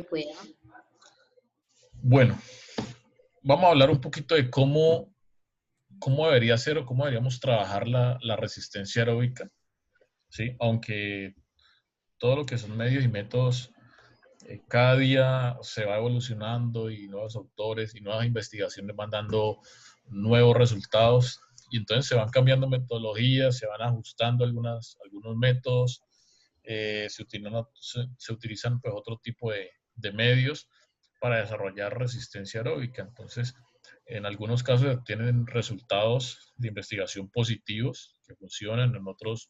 pueda. Bueno, vamos a hablar un poquito de cómo debería ser o cómo deberíamos trabajar la resistencia aeróbica, ¿sí? Aunque todo lo que son medios y métodos, cada día se va evolucionando y nuevos autores y nuevas investigaciones van dando nuevos resultados y entonces se van cambiando metodologías, se van ajustando algunos métodos, se utilizan pues, otro tipo de medios para desarrollar resistencia aeróbica. Entonces, en algunos casos obtienen resultados de investigación positivos que funcionan, en otros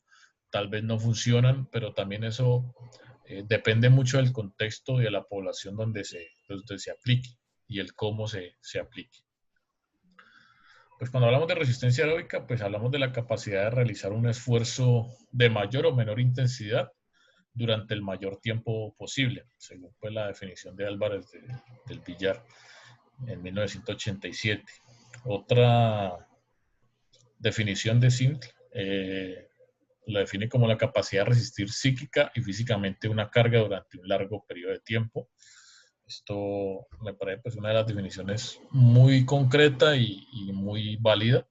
tal vez no funcionan, pero también eso depende mucho del contexto y de la población donde se aplique y el cómo se aplique. Pues cuando hablamos de resistencia aeróbica, pues hablamos de la capacidad de realizar un esfuerzo de mayor o menor intensidad durante el mayor tiempo posible, según pues, la definición de Álvarez del Villar en 1987. Otra definición de Sindel la define como la capacidad de resistir psíquica y físicamente una carga durante un largo periodo de tiempo. Esto me parece pues, una de las definiciones muy concreta y muy válida.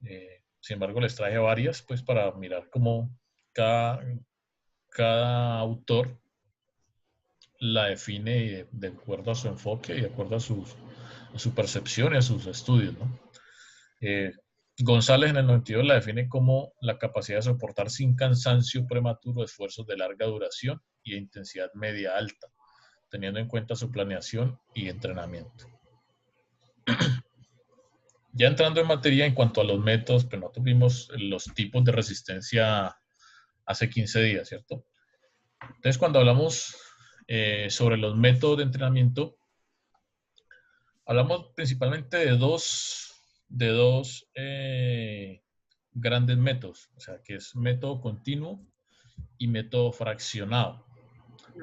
Sin embargo, les traje varias pues, para mirar cómo cada autor la define de acuerdo a su enfoque y de acuerdo a su percepción y a sus estudios, ¿no? González en el 92 la define como la capacidad de soportar sin cansancio prematuro esfuerzos de larga duración y de intensidad media alta, teniendo en cuenta su planeación y entrenamiento. Ya entrando en materia en cuanto a los métodos, pues nosotros vimos los tipos de resistencia hace 15 días, ¿cierto? Entonces, cuando hablamos sobre los métodos de entrenamiento, hablamos principalmente de dos grandes métodos, o sea, que es método continuo y método fraccionado.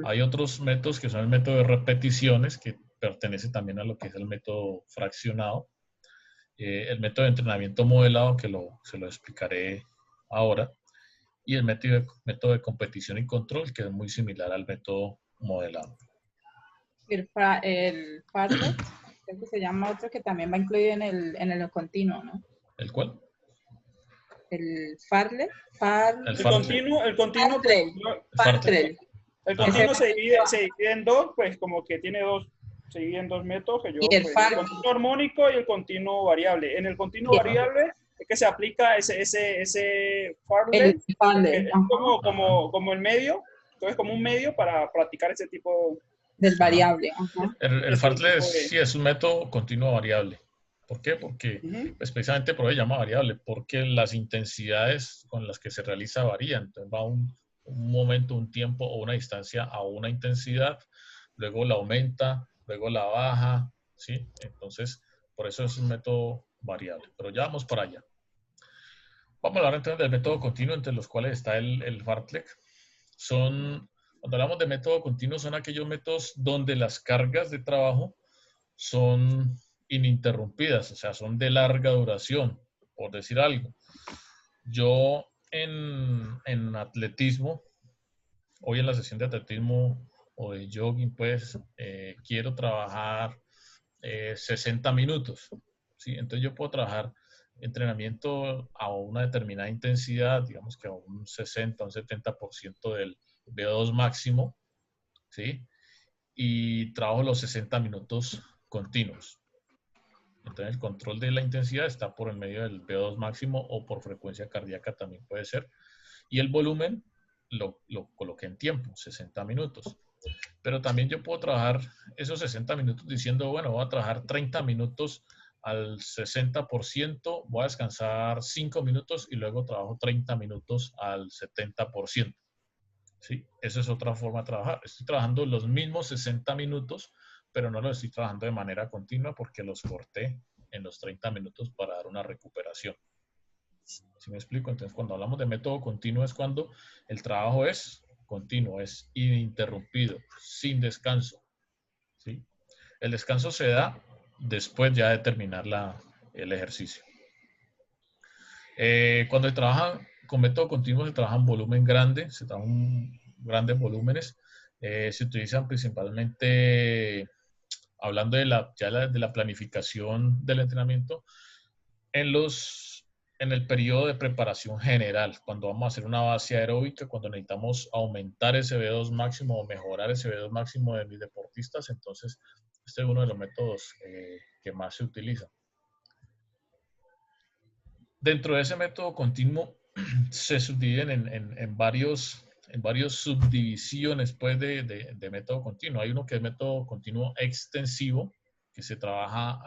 Hay otros métodos que son el método de repeticiones, que pertenece también a lo que es el método fraccionado. El método de entrenamiento modelado, que se lo explicaré ahora, y el método de competición y control, que es muy similar al método modelado. El Fartlek, creo que se llama otro que también va incluido en el continuo, ¿no? ¿El cuál? El Fartlek. El continuo, el continuo se divide en dos, pues como que tiene dos, se divide en dos métodos, que yo, y el, pues, el continuo armónico y el continuo variable. En el continuo variable es que se aplica ese Fartlek, como el medio, entonces como un medio para practicar ese tipo del variable. El Fartlek sí es un método continuo variable. ¿Por qué? Porque precisamente por eso se llama variable, porque las intensidades con las que se realiza varían. Entonces va un momento, un tiempo o una distancia a una intensidad, luego la aumenta, luego la baja, ¿sí? Entonces, por eso es un método variable. Pero ya vamos para allá. Vamos a hablar entonces del método continuo, entre los cuales está el Fartlek. Cuando hablamos de método continuo, son aquellos métodos donde las cargas de trabajo son ininterrumpidas, o sea, son de larga duración, por decir algo. Yo en atletismo, hoy en la sesión de atletismo o de jogging, pues quiero trabajar 60 minutos, ¿sí? Entonces yo puedo trabajar entrenamiento a una determinada intensidad, digamos que a un 60, un 70% del VO2 máximo, ¿sí? Y trabajo los 60 minutos continuos. Entonces el control de la intensidad está por el medio del VO2 máximo o por frecuencia cardíaca también puede ser. Y el volumen lo coloqué en tiempo, 60 minutos. Pero también yo puedo trabajar esos 60 minutos diciendo, bueno, voy a trabajar 30 minutos al 60%, voy a descansar 5 minutos y luego trabajo 30 minutos al 70%. ¿Sí? Esa es otra forma de trabajar. Estoy trabajando los mismos 60 minutos, pero no los estoy trabajando de manera continua porque los corté en los 30 minutos para dar una recuperación. ¿Sí me explico? Entonces, cuando hablamos de método continuo es cuando el trabajo es continuo, es ininterrumpido, sin descanso. ¿Sí? El descanso se da después ya de terminar el ejercicio. Cuando se trabaja con método continuo se trabaja en volumen grande, se trabajan grandes volúmenes. Se utilizan principalmente, hablando de la planificación del entrenamiento, en el periodo de preparación general, cuando vamos a hacer una base aeróbica, cuando necesitamos aumentar ese VO2 máximo o mejorar ese VO2 máximo de mis deportistas, entonces este es uno de los métodos que más se utiliza. Dentro de ese método continuo se subdividen en varios subdivisiones pues, de método continuo. Hay uno que es método continuo extensivo, que se trabaja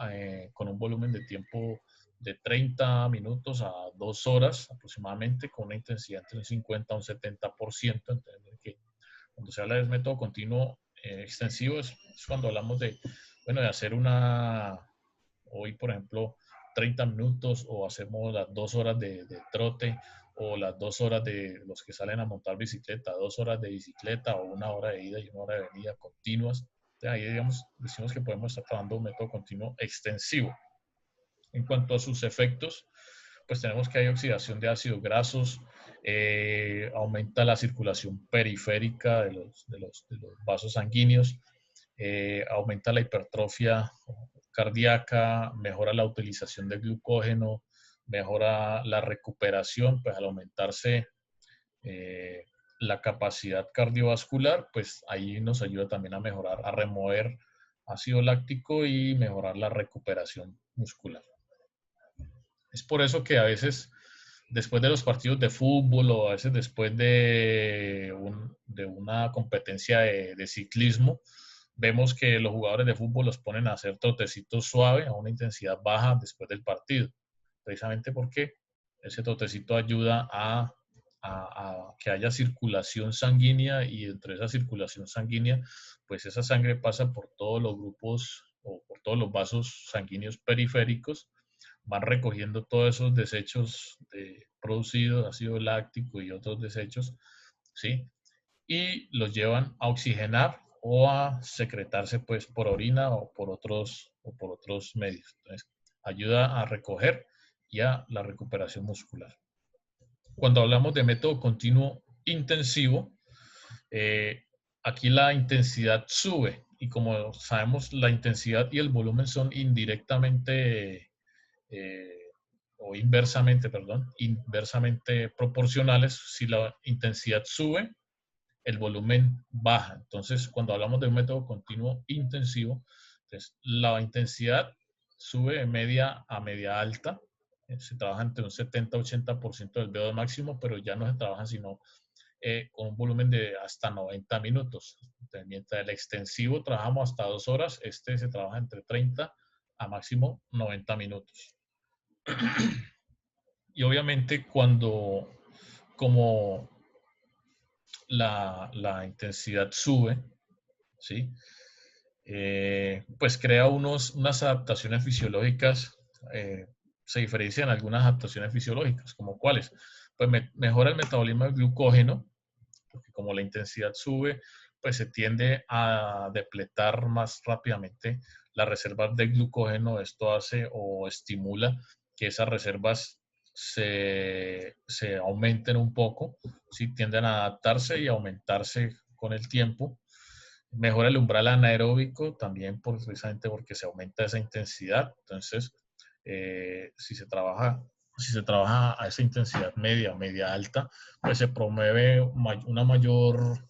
con un volumen de tiempo de 30 minutos a 2 horas aproximadamente, con una intensidad entre un 50 a un 70%. Entonces, que cuando se habla de método continuo extensivo es cuando hablamos de hacer hoy por ejemplo, 30 minutos o hacemos las 2 horas de trote o las 2 horas de los que salen a montar bicicleta, 2 horas de bicicleta o 1 hora de ida y 1 hora de venida continuas. Entonces, ahí decimos que podemos estar trabajando un método continuo extensivo. En cuanto a sus efectos, pues tenemos que hay oxidación de ácidos grasos, aumenta la circulación periférica de los vasos sanguíneos, aumenta la hipertrofia cardíaca, mejora la utilización de glucógeno, mejora la recuperación, pues al aumentarse la capacidad cardiovascular, pues ahí nos ayuda también a mejorar, a remover ácido láctico y mejorar la recuperación muscular. Es por eso que a veces después de los partidos de fútbol o a veces después de una competencia de ciclismo, vemos que los jugadores de fútbol los ponen a hacer trotecitos suaves a una intensidad baja después del partido, precisamente porque ese trotecito ayuda a que haya circulación sanguínea y entre esa circulación sanguínea, pues esa sangre pasa por todos los grupos o por todos los vasos sanguíneos periféricos, van recogiendo todos esos desechos producidos, ácido láctico y otros desechos, ¿sí? Y los llevan a oxigenar o a secretarse pues por orina o por otros medios. Entonces, ayuda a recoger y a la recuperación muscular. Cuando hablamos de método continuo intensivo, aquí la intensidad sube y como sabemos la intensidad y el volumen son inversamente proporcionales. Si la intensidad sube, el volumen baja. Entonces, cuando hablamos de un método continuo intensivo, entonces, la intensidad sube de media a media alta. Se trabaja entre un 70-80% del VO2 máximo, pero ya no se trabaja sino con un volumen de hasta 90 minutos. Entonces, mientras el extensivo trabajamos hasta 2 horas, este se trabaja entre 30 a máximo 90 minutos. Y obviamente como la intensidad sube, ¿sí? Pues crea unas adaptaciones fisiológicas, se diferencian algunas adaptaciones fisiológicas, como cuáles. Pues mejora el metabolismo del glucógeno, porque como la intensidad sube, pues se tiende a depletar más rápidamente las reservas de glucógeno. Esto hace o estimula que esas reservas se aumenten un poco, ¿sí? Tienden a adaptarse y aumentarse con el tiempo. Mejora el umbral anaeróbico también precisamente porque se aumenta esa intensidad. Entonces, si se trabaja a esa intensidad media alta, pues se promueve una mayor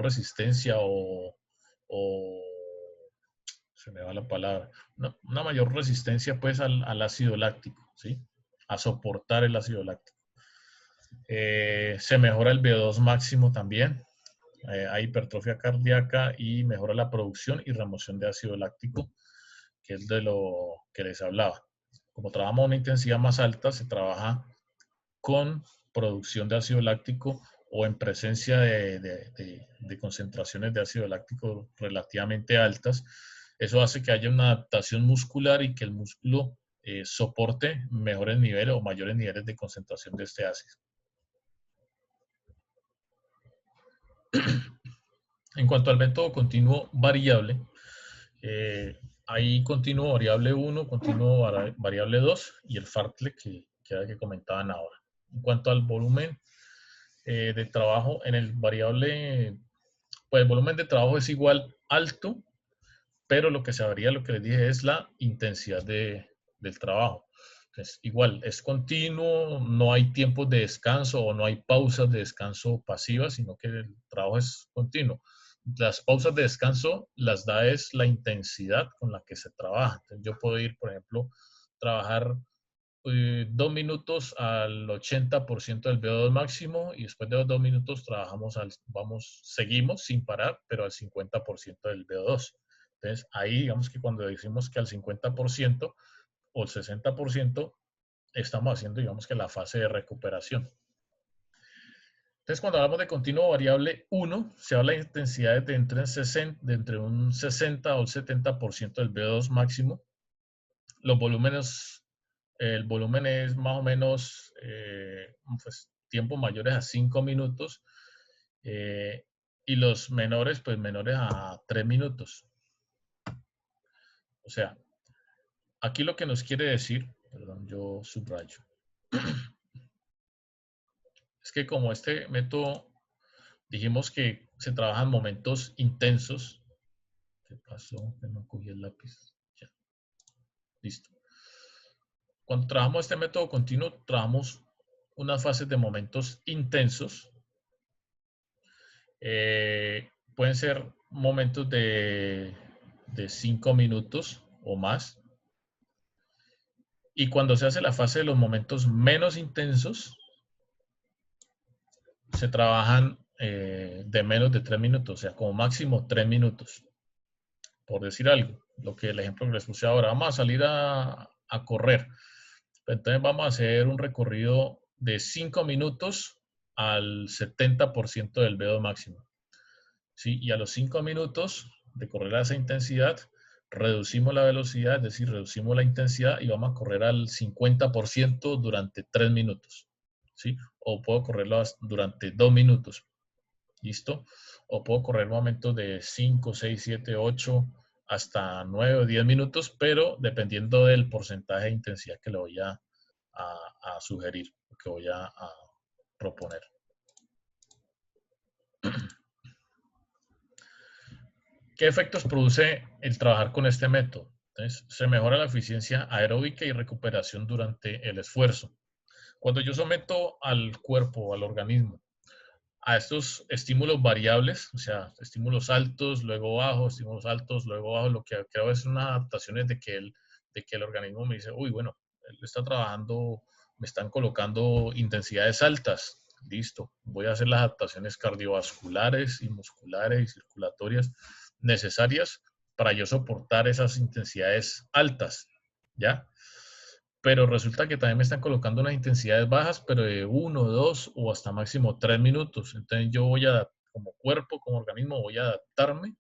resistencia o se me va la palabra, una mayor resistencia pues al ácido láctico, ¿sí? A soportar el ácido láctico. Se mejora el VO2 máximo también. Hay hipertrofia cardíaca y mejora la producción y remoción de ácido láctico, que es de lo que les hablaba. Como trabajamos a una intensidad más alta, se trabaja con producción de ácido láctico o en presencia de concentraciones de ácido láctico relativamente altas. Eso hace que haya una adaptación muscular y que el músculo soporte mejores niveles o mayores niveles de concentración de este ácido. En cuanto al método continuo variable, hay continuo variable 1, continuo variable 2 y el fartlek que era el que comentaban ahora. En cuanto al volumen de trabajo en el variable pues el volumen de trabajo es igual alto, pero lo que se varía, lo que les dije, es la intensidad del trabajo. Entonces, igual, es continuo, no hay tiempos de descanso o no hay pausas de descanso pasivas, sino que el trabajo es continuo. Las pausas de descanso las da es la intensidad con la que se trabaja. Entonces, yo puedo ir, por ejemplo, trabajar 2 minutos al 80% del VO2 máximo y después de los 2 minutos seguimos sin parar, pero al 50% del VO2. Entonces, ahí digamos que cuando decimos que al 50% o el 60%, estamos haciendo, digamos que la fase de recuperación. Entonces, cuando hablamos de continuo variable 1, se habla de intensidades de entre un 60 o un 70% del VO2 máximo. Los volúmenes, el volumen es más o menos pues, tiempos mayores a 5 minutos y los menores, pues menores a 3 minutos. O sea, aquí lo que nos quiere decir, perdón, yo subrayo, es que como este método dijimos que se trabaja en momentos intensos. ¿Qué pasó? Que no cogí el lápiz. Ya. Listo. Cuando trabajamos este método continuo, trabajamos unas fases de momentos intensos. Pueden ser momentos de 5 minutos o más. Y cuando se hace la fase de los momentos menos intensos, se trabajan de menos de 3 minutos, o sea, como máximo 3 minutos. Por decir algo, el ejemplo que les puse ahora, vamos a salir a correr. Entonces vamos a hacer un recorrido de 5 minutos al 70% del VO2 máximo. ¿Sí? Y a los 5 minutos de correr a esa intensidad, reducimos la velocidad, es decir, reducimos la intensidad y vamos a correr al 50% durante 3 minutos. ¿Sí? O puedo correrlo durante 2 minutos. ¿Listo? O puedo correr momentos de 5, 6, 7, 8, hasta 9 o 10 minutos, pero dependiendo del porcentaje de intensidad que le voy a sugerir, que voy a proponer. ¿Qué efectos produce el trabajar con este método? Entonces, se mejora la eficiencia aeróbica y recuperación durante el esfuerzo. Cuando yo someto al cuerpo, al organismo, a estos estímulos variables, o sea, estímulos altos, luego bajos, estímulos altos, luego bajos, lo que creo es unas adaptaciones de que el organismo me dice, uy, bueno, él está trabajando, me están colocando intensidades altas, listo, voy a hacer las adaptaciones cardiovasculares y musculares y circulatorias necesarias para yo soportar esas intensidades altas, ¿ya? Pero resulta que también me están colocando unas intensidades bajas, pero de 1, 2 o hasta máximo 3 minutos. Entonces yo como cuerpo, como organismo, voy a adaptarme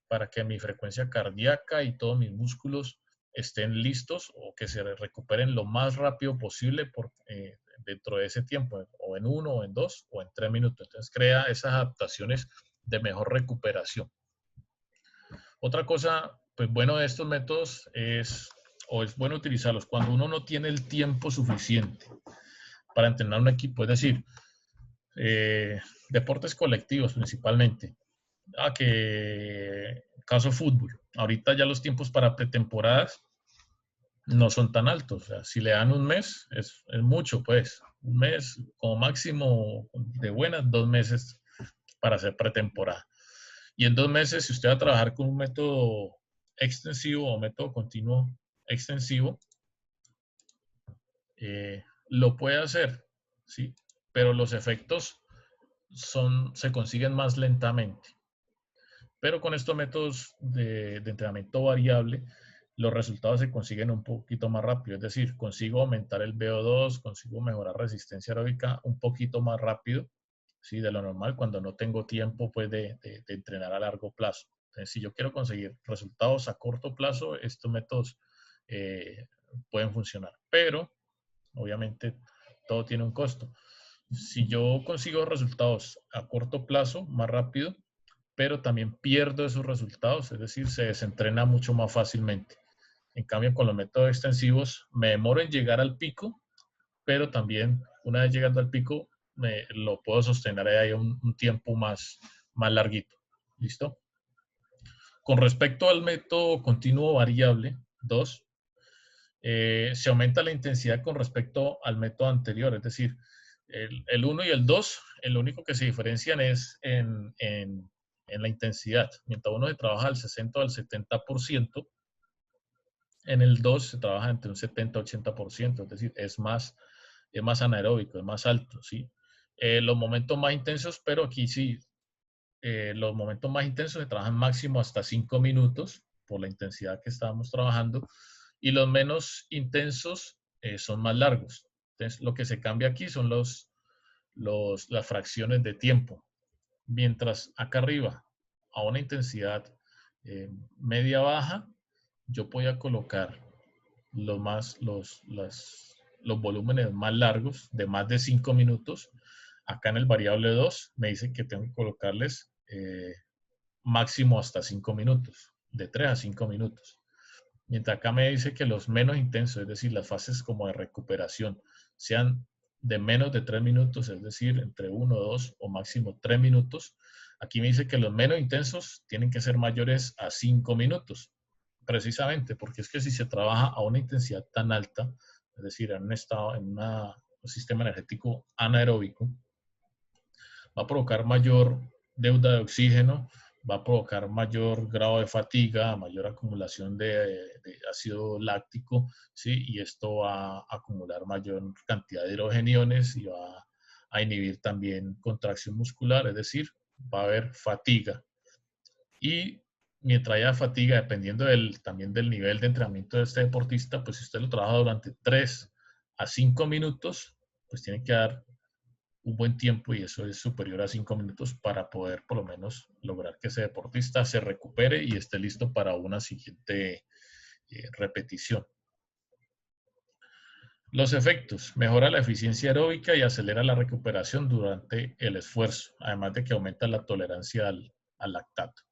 para que mi frecuencia cardíaca y todos mis músculos estén listos o que se recuperen lo más rápido posible dentro de ese tiempo, o en 1, o en 2, o en 3 minutos. Entonces crea esas adaptaciones de mejor recuperación. Otra cosa, pues bueno, de estos métodos es bueno utilizarlos cuando uno no tiene el tiempo suficiente para entrenar un equipo, es decir, deportes colectivos principalmente. Caso fútbol, ahorita ya los tiempos para pretemporadas no son tan altos, o sea, si le dan un mes es mucho, pues, un mes como máximo de buenas, 2 meses para hacer pretemporada. Y en 2 meses, si usted va a trabajar con un método extensivo o método continuo extensivo, lo puede hacer, ¿sí? Pero los efectos se consiguen más lentamente. Pero con estos métodos de entrenamiento variable, los resultados se consiguen un poquito más rápido. Es decir, consigo aumentar el VO2, consigo mejorar resistencia aeróbica un poquito más rápido, ¿sí? De lo normal, cuando no tengo tiempo pues, de entrenar a largo plazo. Entonces, si yo quiero conseguir resultados a corto plazo, estos métodos pueden funcionar. Pero, obviamente, todo tiene un costo. Si yo consigo resultados a corto plazo, más rápido, pero también pierdo esos resultados, es decir, se desentrena mucho más fácilmente. En cambio, con los métodos extensivos, me demoro en llegar al pico, pero también una vez llegando al pico, lo puedo sostener ahí un tiempo más larguito. ¿Listo? Con respecto al método continuo variable, 2, se aumenta la intensidad con respecto al método anterior, es decir, el 1 y el 2, lo único que se diferencian es en la intensidad. Mientras uno se trabaja al 60 o al 70%, en el 2 se trabaja entre un 70 y 80%, es decir, es más anaeróbico, es más alto, ¿sí? Los momentos más intensos, pero aquí sí, los momentos más intensos se trabajan máximo hasta 5 minutos por la intensidad que estábamos trabajando, y los menos intensos son más largos. Entonces, lo que se cambia aquí son las fracciones de tiempo. Mientras acá arriba, a una intensidad media-baja, yo voy a colocar los volúmenes más largos, de más de 5 minutos. Acá en el variable 2 me dice que tengo que colocarles máximo hasta 5 minutos, de 3 a 5 minutos. Mientras acá me dice que los menos intensos, es decir, las fases como de recuperación, sean de menos de 3 minutos, es decir, entre 1, 2 o máximo 3 minutos. Aquí me dice que los menos intensos tienen que ser mayores a 5 minutos, precisamente porque es que si se trabaja a una intensidad tan alta, es decir, en un sistema energético anaeróbico, va a provocar mayor deuda de oxígeno, va a provocar mayor grado de fatiga, mayor acumulación de ácido láctico, ¿sí? Y esto va a acumular mayor cantidad de hidrogeniones y va a inhibir también contracción muscular, es decir, va a haber fatiga. Y mientras haya fatiga, dependiendo también del nivel de entrenamiento de este deportista, pues si usted lo trabaja durante 3 a 5 minutos, pues tiene que dar un buen tiempo, y eso es superior a 5 minutos, para poder por lo menos lograr que ese deportista se recupere y esté listo para una siguiente repetición. Los efectos: mejora la eficiencia aeróbica y acelera la recuperación durante el esfuerzo, además de que aumenta la tolerancia al lactato.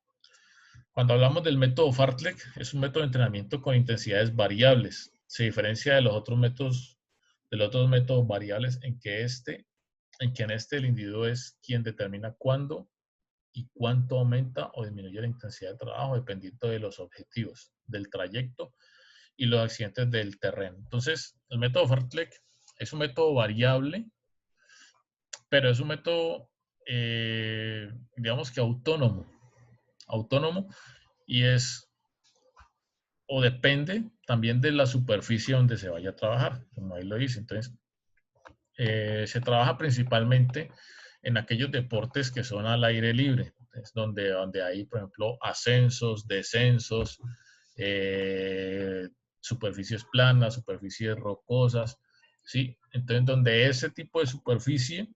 Cuando hablamos del método Fartlek, es un método de entrenamiento con intensidades variables. Se diferencia de los otros métodos variables en que en este el individuo es quien determina cuándo y cuánto aumenta o disminuye la intensidad de trabajo dependiendo de los objetivos, del trayecto y los accidentes del terreno. Entonces, el método Fartlek es un método variable, pero es un método, digamos que autónomo, y depende también de la superficie donde se vaya a trabajar, como ahí lo dice. Entonces, se trabaja principalmente en aquellos deportes que son al aire libre, es donde hay, por ejemplo, ascensos, descensos, superficies planas, superficies rocosas, ¿sí? Entonces, donde ese tipo de superficie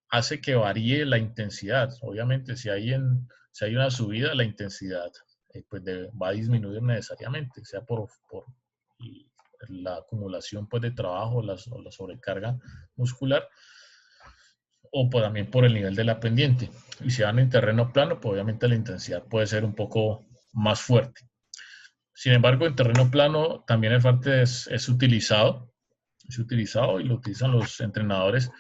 hace que varíe la intensidad. Obviamente, si hay una subida, la intensidad pues va a disminuir necesariamente, sea por la acumulación pues, de trabajo o la sobrecarga muscular, o también por el nivel de la pendiente. Y si van en terreno plano, pues obviamente la intensidad puede ser un poco más fuerte. Sin embargo, en terreno plano también el Fartlek es utilizado y lo utilizan los entrenadores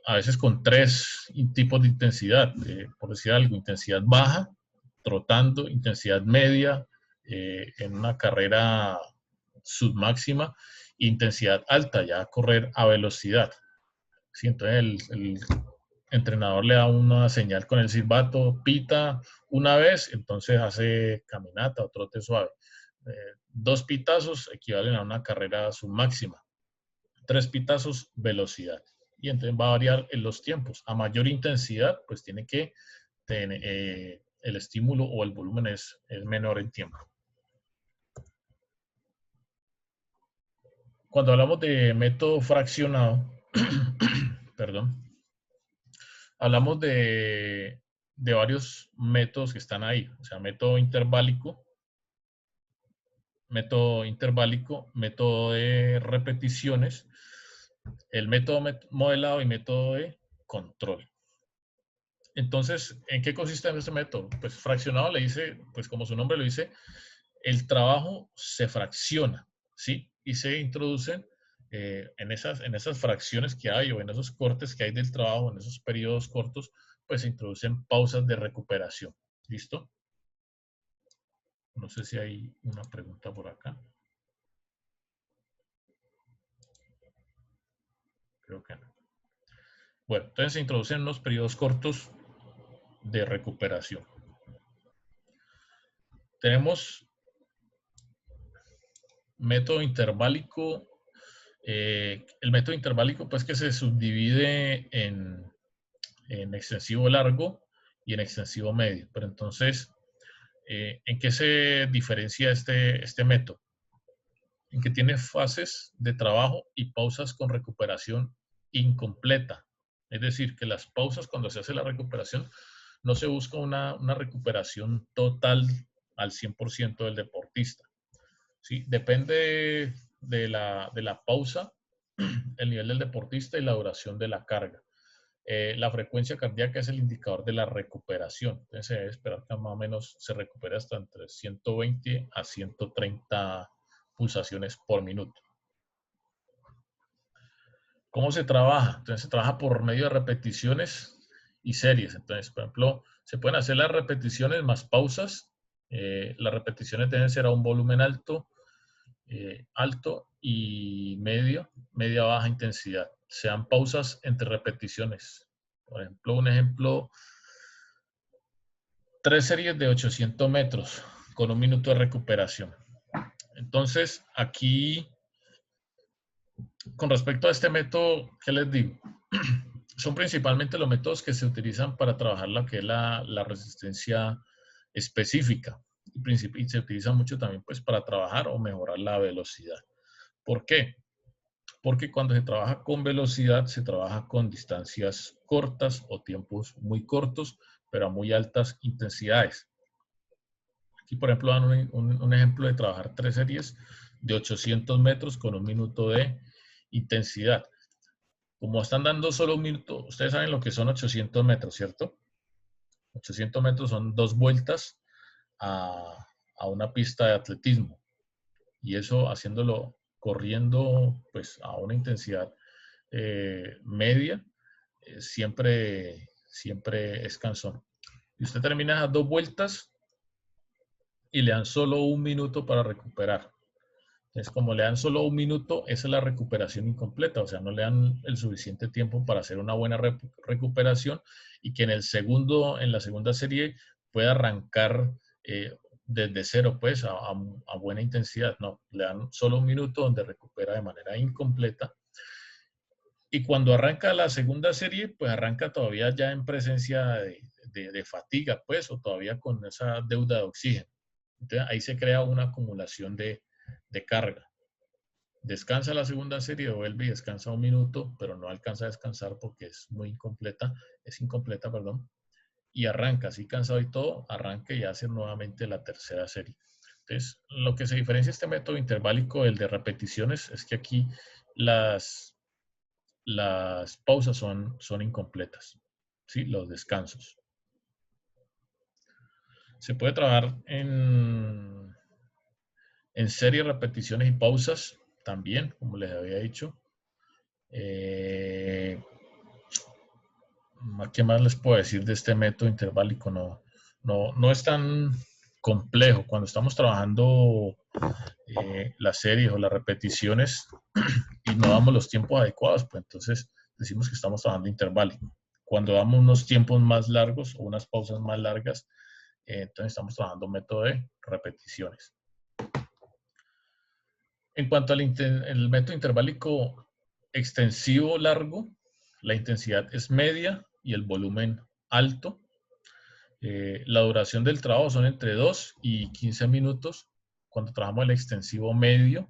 a veces con 3 tipos de intensidad, por decir algo: intensidad baja, trotando; intensidad media, en una carrera submáxima; intensidad alta, ya correr a velocidad. ¿Sí? Entonces el entrenador le da una señal con el silbato, pita una vez, entonces hace caminata o trote suave. 2 pitazos equivalen a una carrera submáxima. 3 pitazos, velocidad. Y entonces va a variar en los tiempos. A mayor intensidad, pues tiene que tener, el estímulo o el volumen es menor en tiempo. Cuando hablamos de método fraccionado, perdón, hablamos de varios métodos que están ahí. O sea, método interválico, método de repeticiones, el método modelado y método de control. Entonces, ¿en qué consiste este método? Pues fraccionado le dice, pues como su nombre lo dice, el trabajo se fracciona, ¿sí? Y se introducen en esas fracciones que hay, o en esos cortes que hay del trabajo, en esos periodos cortos, pues se introducen pausas de recuperación. ¿Listo? No sé si hay una pregunta por acá. Creo que no. Bueno, entonces se introducen unos periodos cortos de recuperación. Tenemos método interválico. El método interválico, pues, que se subdivide en extensivo largo y en extensivo medio. Pero entonces, ¿en qué se diferencia este método? En que tiene fases de trabajo y pausas con recuperación incompleta. Es decir, que las pausas, cuando se hace la recuperación, no se busca una recuperación total al 100% del deportista. ¿Sí? Depende de la pausa, el nivel del deportista y la duración de la carga. La frecuencia cardíaca es el indicador de la recuperación. Entonces se debe esperar que más o menos se recupere hasta entre 120 a 130 pulsaciones por minuto. ¿Cómo se trabaja? Entonces se trabaja por medio de repeticiones y series. Entonces, por ejemplo, se pueden hacer las repeticiones más pausas. Las repeticiones deben ser a un volumen alto y media baja intensidad. Sean pausas entre repeticiones. Por ejemplo, 3 series de 800 metros con 1 minuto de recuperación. Entonces, aquí, con respecto a este método, ¿qué les digo? Son principalmente los métodos que se utilizan para trabajar lo que es la resistencia específica. Y se utiliza mucho también, pues, para trabajar o mejorar la velocidad. ¿Por qué? Porque cuando se trabaja con velocidad, se trabaja con distancias cortas o tiempos muy cortos, pero a muy altas intensidades. Aquí, por ejemplo, dan un ejemplo de trabajar 3 series de 800 metros con 1 minuto de intensidad. Como están dando solo 1 minuto, ustedes saben lo que son 800 metros, ¿cierto? 800 metros son 2 vueltas a una pista de atletismo. Y eso haciéndolo corriendo pues a una intensidad media, siempre es cansón. Y usted termina esas 2 vueltas y le dan solo 1 minuto para recuperar. Entonces, como le dan solo 1 minuto, esa es la recuperación incompleta, o sea, no le dan el suficiente tiempo para hacer una buena recuperación y que en la segunda serie pueda arrancar desde cero, pues, a buena intensidad. No, le dan solo 1 minuto donde recupera de manera incompleta. Y cuando arranca la segunda serie, pues arranca todavía ya en presencia de fatiga, pues, o todavía con esa deuda de oxígeno. Entonces, ahí se crea una acumulación de carga. Descansa la segunda serie, vuelve y descansa 1 minuto, pero no alcanza a descansar porque es incompleta, perdón. Y arranca, así cansado y todo, arranca y hace nuevamente la tercera serie. Entonces, lo que se diferencia este método interválico del de repeticiones es que aquí las pausas son incompletas, ¿sí? Los descansos. Se puede trabajar en serie, repeticiones y pausas también, como les había dicho. ¿Qué más les puedo decir de este método interválico? No es tan complejo. Cuando estamos trabajando las series o las repeticiones y no damos los tiempos adecuados, pues entonces decimos que estamos trabajando interválico. Cuando damos unos tiempos más largos o unas pausas más largas, entonces estamos trabajando método de repeticiones. En cuanto al el método interválico extensivo largo, la intensidad es media y el volumen alto. La duración del trabajo son entre 2 y 15 minutos. Cuando trabajamos el extensivo medio,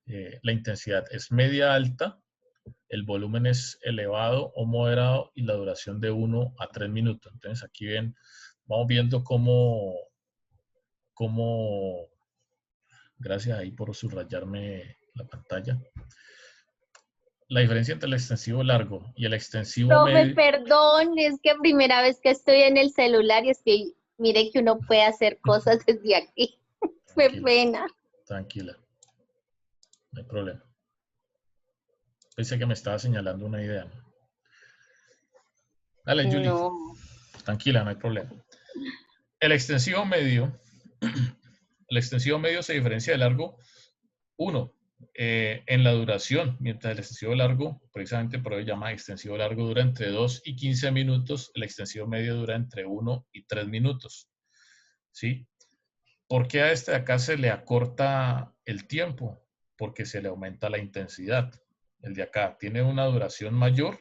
la intensidad es media alta, el volumen es elevado o moderado y la duración de 1 a 3 minutos. Entonces aquí vamos viendo cómo gracias ahí por subrayarme la pantalla. La diferencia entre el extensivo largo y el extensivo medio. Perdón, es que primera vez que estoy en el celular y es que mire que uno puede hacer cosas desde aquí. Qué pena. Tranquila, no hay problema. Pensé que me estaba señalando una idea. Dale, Julie. No. tranquila, no hay problema. El extensivo medio se diferencia del largo, uno, en la duración, mientras el extensivo largo, precisamente por eso se llama extensivo largo, dura entre 2 y 15 minutos, el extensivo medio dura entre 1 y 3 minutos. ¿Sí? ¿Por qué a este de acá se le acorta el tiempo? Porque se le aumenta la intensidad. El de acá tiene una duración mayor,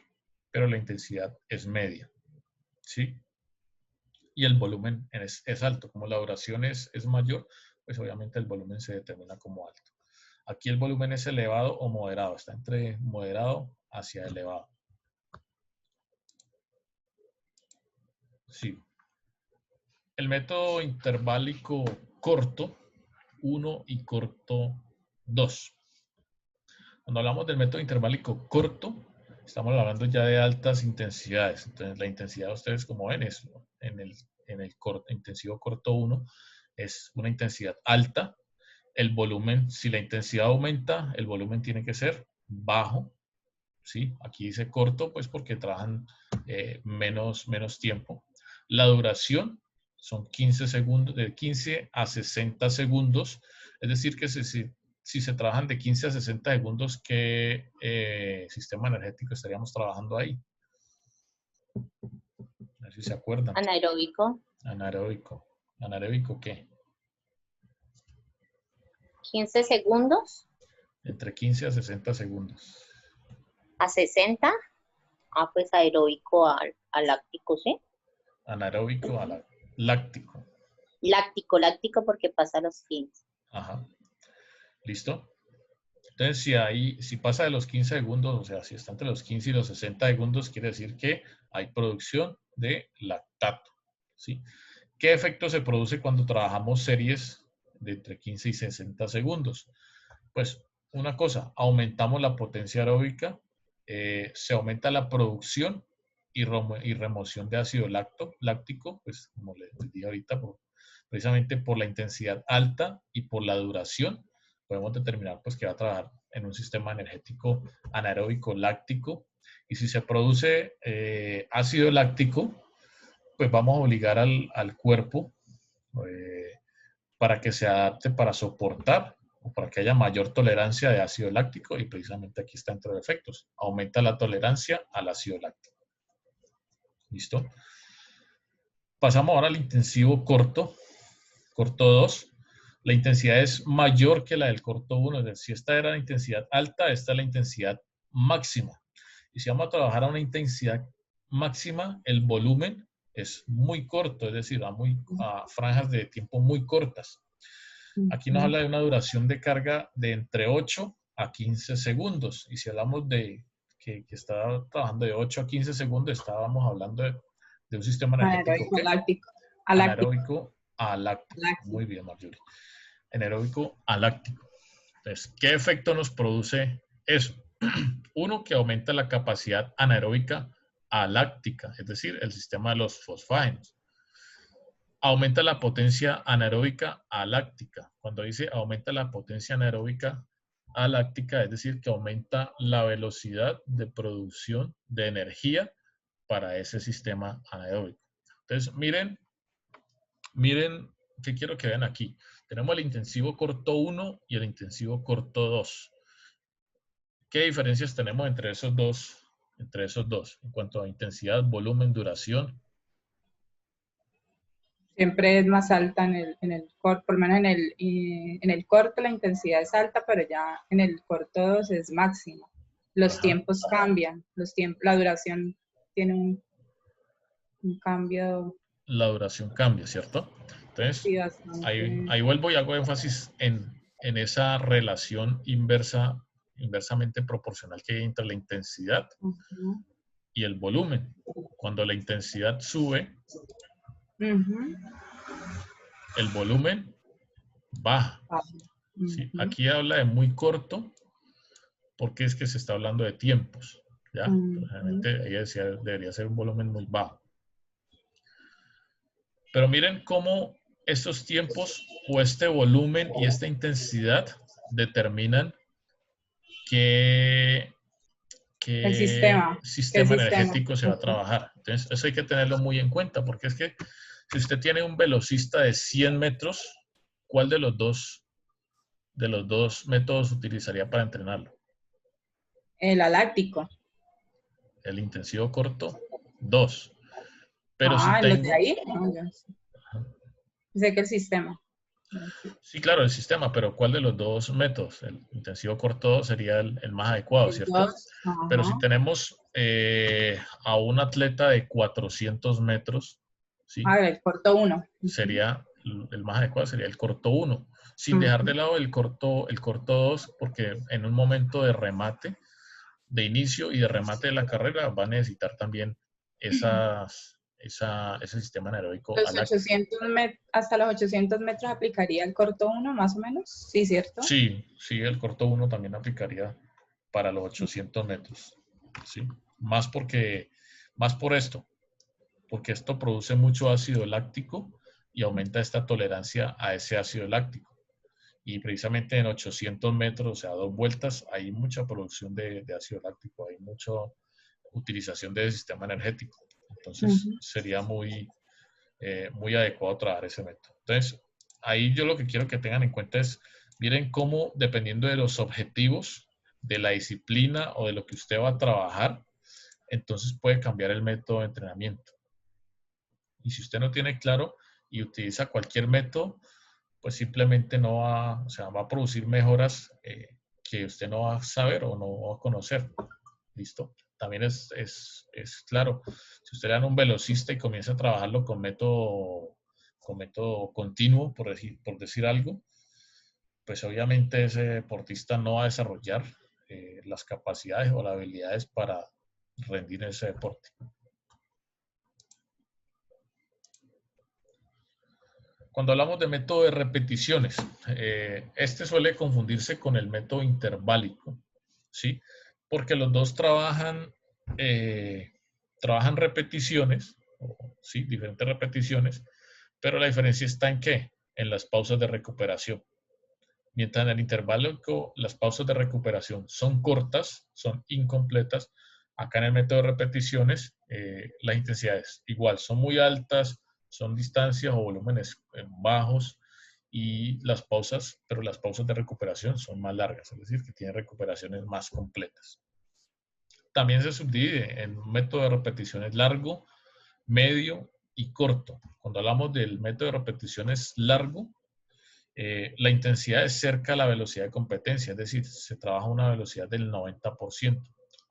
pero la intensidad es media. ¿Sí? Y el volumen es alto. Como la duración es mayor, pues obviamente el volumen se determina como alto. Aquí el volumen es elevado o moderado. Está entre moderado hacia elevado. Sí. El método interválico corto 1 y corto 2. Cuando hablamos del método interválico corto, estamos hablando ya de altas intensidades. Entonces, la intensidad, ustedes como ven, es en el intensivo corto 1, es una intensidad alta. El volumen, si la intensidad aumenta, el volumen tiene que ser bajo. ¿Sí? Aquí dice corto, pues porque trabajan menos tiempo. La duración son 15 segundos, de 15 a 60 segundos. Es decir, que si se trabajan de 15 a 60 segundos, ¿qué sistema energético estaríamos trabajando ahí? A ver si se acuerdan. Anaeróbico. Anaeróbico. ¿Anaeróbico qué? 15 segundos. Entre 15 a 60 segundos. ¿A 60? Ah, pues aeróbico a láctico, ¿sí? Anaeróbico a láctico. Láctico porque pasa a los 15. Ajá. ¿Listo? Entonces, si pasa de los 15 segundos, o sea, si está entre los 15 y los 60 segundos, quiere decir que hay producción de lactato. ¿Sí? ¿Qué efecto se produce cuando trabajamos series de entre 15 y 60 segundos? Pues, una cosa, aumentamos la potencia aeróbica, se aumenta la producción y remoción de ácido láctico, pues como les dije ahorita, precisamente por la intensidad alta y por la duración, podemos determinar pues que va a trabajar en un sistema energético anaeróbico láctico. Y si se produce ácido láctico, pues vamos a obligar al cuerpo para que se adapte para soportar o para que haya mayor tolerancia de ácido láctico, y precisamente aquí está entre los efectos. Aumenta la tolerancia al ácido láctico. ¿Listo? Pasamos ahora al intensivo corto 2. La intensidad es mayor que la del corto 1. Es decir, si esta era la intensidad alta, esta es la intensidad máxima. Y si vamos a trabajar a una intensidad máxima, el volumen es muy corto, es decir, a franjas de tiempo muy cortas. Aquí nos habla de una duración de carga de entre 8 a 15 segundos. Y si hablamos de que está trabajando de 8 a 15 segundos, estábamos hablando de un sistema energético anaeróbico a láctico. Muy bien, Marjorie. Anaeróbico a láctico. Entonces, ¿qué efecto nos produce eso? Uno, que aumenta la capacidad anaeróbica aláctica, es decir, el sistema de los fosfágenos. Aumenta la potencia anaeróbica aláctica. Cuando dice aumenta la potencia anaeróbica aláctica, es decir, que aumenta la velocidad de producción de energía para ese sistema anaeróbico. Entonces, miren, ¿qué quiero que vean aquí? Tenemos el intensivo corto 1 y el intensivo corto 2. ¿Qué diferencias tenemos entre esos dos? En cuanto a intensidad, volumen, duración. Siempre es más alta en el corto, por lo menos en el corto la intensidad es alta, pero ya en el corto 2 es máxima. Los tiempos cambian, la duración tiene un cambio. La duración cambia, ¿cierto? Entonces, sí, ahí vuelvo y hago énfasis en esa relación inversamente proporcional que hay entre la intensidad y el volumen. Cuando la intensidad sube, el volumen baja. ¿Sí? Aquí habla de muy corto porque es que se está hablando de tiempos. ¿Ya? Realmente ella decía debería ser un volumen muy bajo. Pero miren cómo estos tiempos o este volumen y esta intensidad determinan qué el sistema energético se va a trabajar. Entonces, eso hay que tenerlo muy en cuenta, porque es que si usted tiene un velocista de 100 metros, ¿cuál de los dos métodos utilizaría para entrenarlo? El aláctico. El intensivo corto, 2. Pero si ¿los tengo... de ahí? No, yo sé que el sistema. Sí, claro, el sistema, pero ¿cuál de los dos métodos? El intensivo corto sería el más adecuado, ¿cierto? Pero si tenemos a un atleta de 400 metros, ¿sí? El corto 1. Sería, el más adecuado sería el corto 1, sin dejar de lado el corto 2, porque en un momento de remate, de inicio y de remate de la carrera, va a necesitar también ese sistema anaeróbico. Hasta los 800 metros aplicaría el corto 1, más o menos, ¿sí, cierto? Sí, el corto 1 también aplicaría para los 800 metros, ¿sí? Más por esto, porque esto produce mucho ácido láctico y aumenta esta tolerancia a ese ácido láctico. Y precisamente en 800 metros, o sea, 2 vueltas, hay mucha producción de ácido láctico, hay mucha utilización del sistema energético. Entonces, sería muy adecuado trabajar ese método. Entonces, ahí yo lo que quiero que tengan en cuenta es, miren cómo, dependiendo de los objetivos, de la disciplina o de lo que usted va a trabajar, entonces puede cambiar el método de entrenamiento. Y si usted no tiene claro y utiliza cualquier método, pues simplemente no va, o sea, va a producir mejoras que usted no va a saber o no va a conocer. ¿Listo? También es claro, si usted le dan un velocista y comienza a trabajarlo con método continuo, por decir algo, pues obviamente ese deportista no va a desarrollar las capacidades o las habilidades para rendir en ese deporte. Cuando hablamos de método de repeticiones, este suele confundirse con el método interválico, ¿sí? Porque los dos trabajan repeticiones, ¿sí? Diferentes repeticiones, pero la diferencia está en ¿qué? En las pausas de recuperación. Mientras en el interválico las pausas de recuperación son cortas, son incompletas, acá en el método de repeticiones las intensidades igual son muy altas, son distancias o volúmenes bajos y las pausas de recuperación son más largas, es decir, que tienen recuperaciones más completas. También se subdivide en un método de repeticiones largo, medio y corto. Cuando hablamos del método de repeticiones largo, la intensidad es cerca a la velocidad de competencia, es decir, se trabaja a una velocidad del 90%.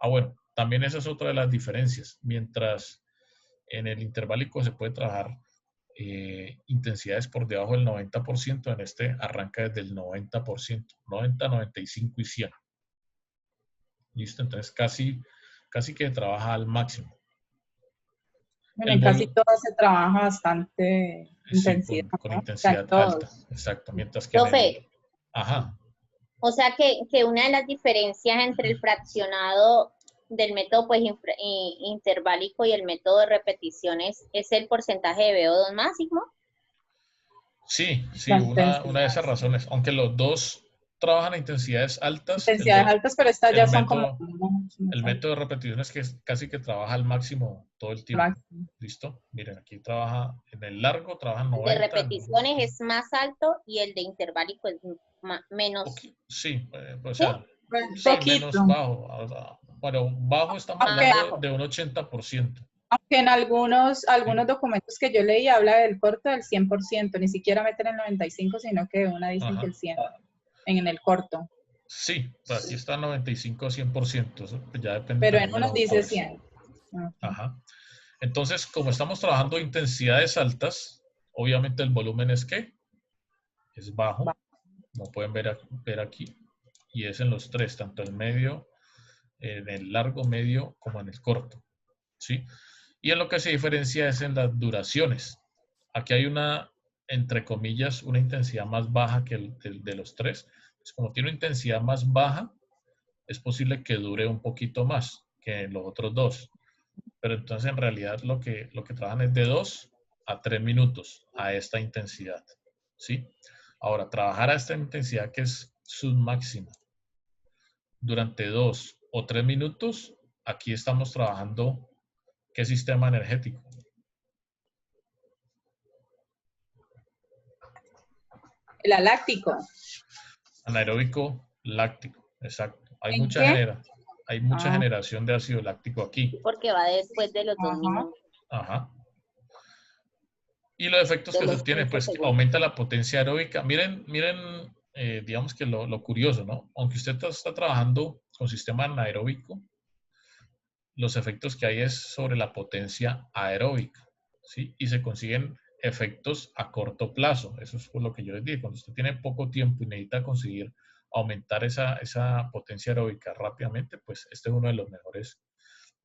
Bueno, también esa es otra de las diferencias. Mientras en el interválico se puede trabajar intensidades por debajo del 90%, en este arranca desde el 90%, 90, 95 y 100. ¿Listo? Entonces casi que trabaja al máximo. Bueno, en casi todo se trabaja bastante intensidad. Con intensidad alta, exacto. Mientras que Ajá. O sea que una de las diferencias entre el fraccionado del método pues interválico y el método de repeticiones es el porcentaje de VO2 máximo. Sí, una de esas razones. Aunque los dos trabajan a intensidades altas. Intensidades altas, pero estas ya son como... El método de repeticiones que casi que trabaja al máximo todo el tiempo. ¿Listo? Miren, aquí trabaja en el largo, trabaja 90. El de repeticiones es más alto y el de interválico es menos. Sí, o sea, menos bajo. Bueno, bajo estamos hablando de un 80%. Aunque en algunos documentos que yo leí habla del corto del 100%, ni siquiera meten el 95, sino que una dicen que el 100 en el corto. Sí, aquí está 95-100%, ya depende. Pero en unos dice 100. Ajá. Entonces, como estamos trabajando intensidades altas, obviamente el volumen es ¿qué? Es bajo, como pueden ver aquí, y es en los tres, tanto en medio, en el largo, medio, como en el corto, ¿sí? Y en lo que se diferencia es en las duraciones. Aquí hay entre comillas, una intensidad más baja que el de los tres. Pues como tiene una intensidad más baja, es posible que dure un poquito más que los otros dos. Pero entonces en realidad lo que trabajan es de 2 a 3 minutos a esta intensidad, ¿sí? Ahora, trabajar a esta intensidad que es submáxima durante 2 o 3 minutos aquí estamos trabajando, ¿qué sistema energético? El aláctico. Anaeróbico láctico, exacto. Hay ¿En mucha qué? generación de ácido láctico aquí. Porque va después de los 2 minutos. Ajá. Y los efectos que se obtienen, pues aumenta la potencia aeróbica. Miren, digamos que lo curioso, ¿no? Aunque usted está trabajando con sistema anaeróbico, los efectos que hay es sobre la potencia aeróbica, ¿sí? Y se consiguen efectos a corto plazo. Eso es por lo que yo les dije. Cuando usted tiene poco tiempo y necesita conseguir aumentar esa potencia aeróbica rápidamente, pues este es uno de los mejores,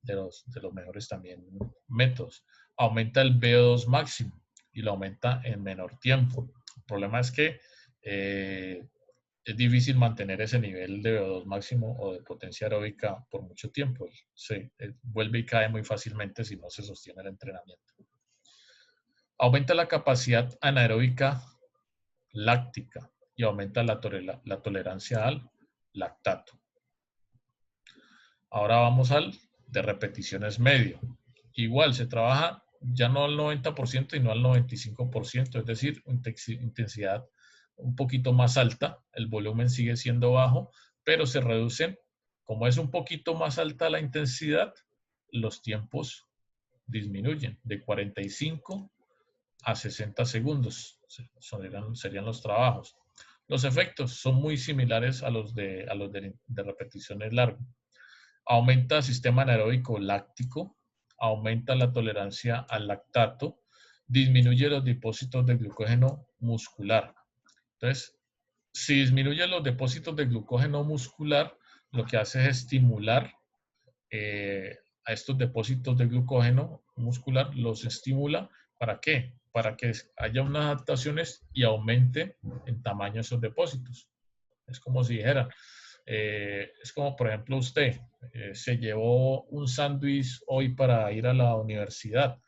de los mejores también métodos. Aumenta el VO2 máximo y lo aumenta en menor tiempo. El problema es que es difícil mantener ese nivel de VO2 máximo o de potencia aeróbica por mucho tiempo. Se vuelve y cae muy fácilmente si no se sostiene el entrenamiento. Aumenta la capacidad anaeróbica láctica y aumenta la tolerancia al lactato. Ahora vamos al de repeticiones medio. Igual se trabaja ya no al 90% y no al 95%, es decir, intensidad un poquito más alta, el volumen sigue siendo bajo, pero se reducen, como es un poquito más alta la intensidad, los tiempos disminuyen de 45 a 60 segundos, serían los trabajos. Los efectos son muy similares a los de repeticiones largas. Aumenta el sistema anaeróbico láctico, aumenta la tolerancia al lactato, disminuye los depósitos de glucógeno muscular. Entonces, si disminuye los depósitos de glucógeno muscular, lo que hace es estimular a estos depósitos de glucógeno muscular, los estimula. ¿Para qué? Para que haya unas adaptaciones y aumente en tamaño esos depósitos. Es como si dijera, es como por ejemplo usted se llevó un sándwich hoy para ir a la universidad,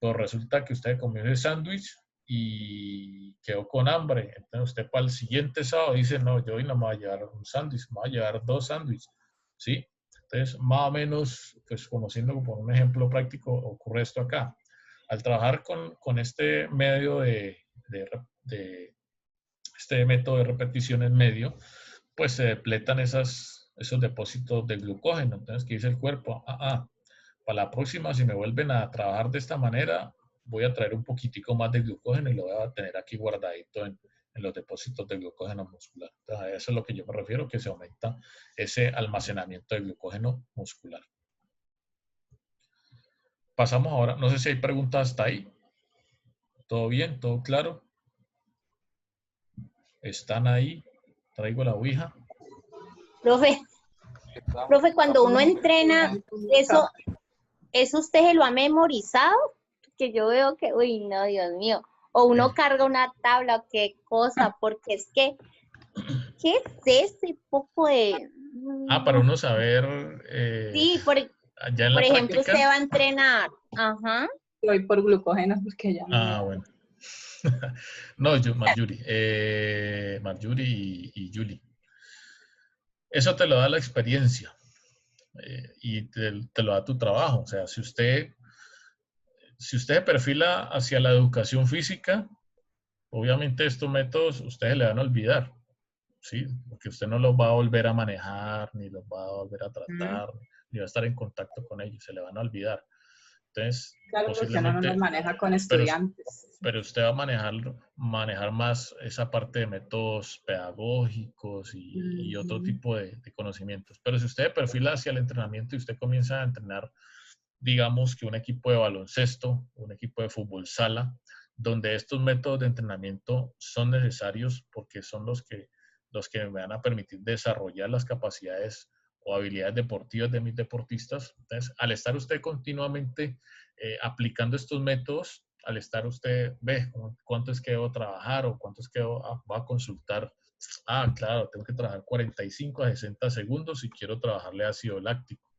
pero resulta que usted comió ese sándwich y quedó con hambre. Entonces usted para el siguiente sábado dice, no, yo hoy no me voy a llevar un sándwich, me voy a llevar 2 sándwiches, ¿sí? Entonces, más o menos, pues conociendo por un ejemplo práctico, ocurre esto acá. Al trabajar con este medio este método de repetición en medio, pues se depletan esos depósitos de glucógeno. Entonces, ¿qué dice el cuerpo? Para la próxima, si me vuelven a trabajar de esta manera, voy a traer un poquitico más de glucógeno y lo voy a tener aquí guardadito en los depósitos de glucógeno muscular. Entonces, a eso es lo que yo me refiero, que se aumenta ese almacenamiento de glucógeno muscular. Pasamos ahora, no sé si hay preguntas hasta ahí. ¿Todo bien? ¿Todo claro? ¿Están ahí? Traigo la ouija. Profe, cuando uno entrena, ¿eso usted se lo ha memorizado? Que yo veo que, uy, no, Dios mío. O uno carga una tabla o qué cosa, porque es que, ¿qué es ese poco de...? Para uno saber... sí, por ejemplo, usted va a entrenar. Ajá. Voy por glucógeno porque ya no... bueno. No, Marjorie y Julie. Eso te lo da la experiencia y te lo da tu trabajo. O sea, si usted se perfila hacia la educación física, obviamente estos métodos ustedes le van a olvidar, ¿sí? Porque usted no los va a volver a manejar, ni los va a volver a tratar, ni va a estar en contacto con ellos, se le van a olvidar. Entonces, claro, posiblemente, porque no nos maneja con estudiantes. Pero usted va a manejar más esa parte de métodos pedagógicos y otro tipo de conocimientos. Pero si usted perfila hacia el entrenamiento y usted comienza a entrenar, digamos que un equipo de baloncesto, un equipo de fútbol sala, donde estos métodos de entrenamiento son necesarios porque son los que me van a permitir desarrollar las capacidades o habilidades deportivas de mis deportistas. Entonces, al estar usted continuamente aplicando estos métodos, al estar usted, ve cuánto es que debo trabajar o cuánto es que va a consultar. Claro, tengo que trabajar 45 a 60 segundos si quiero trabajarle ácido láctico.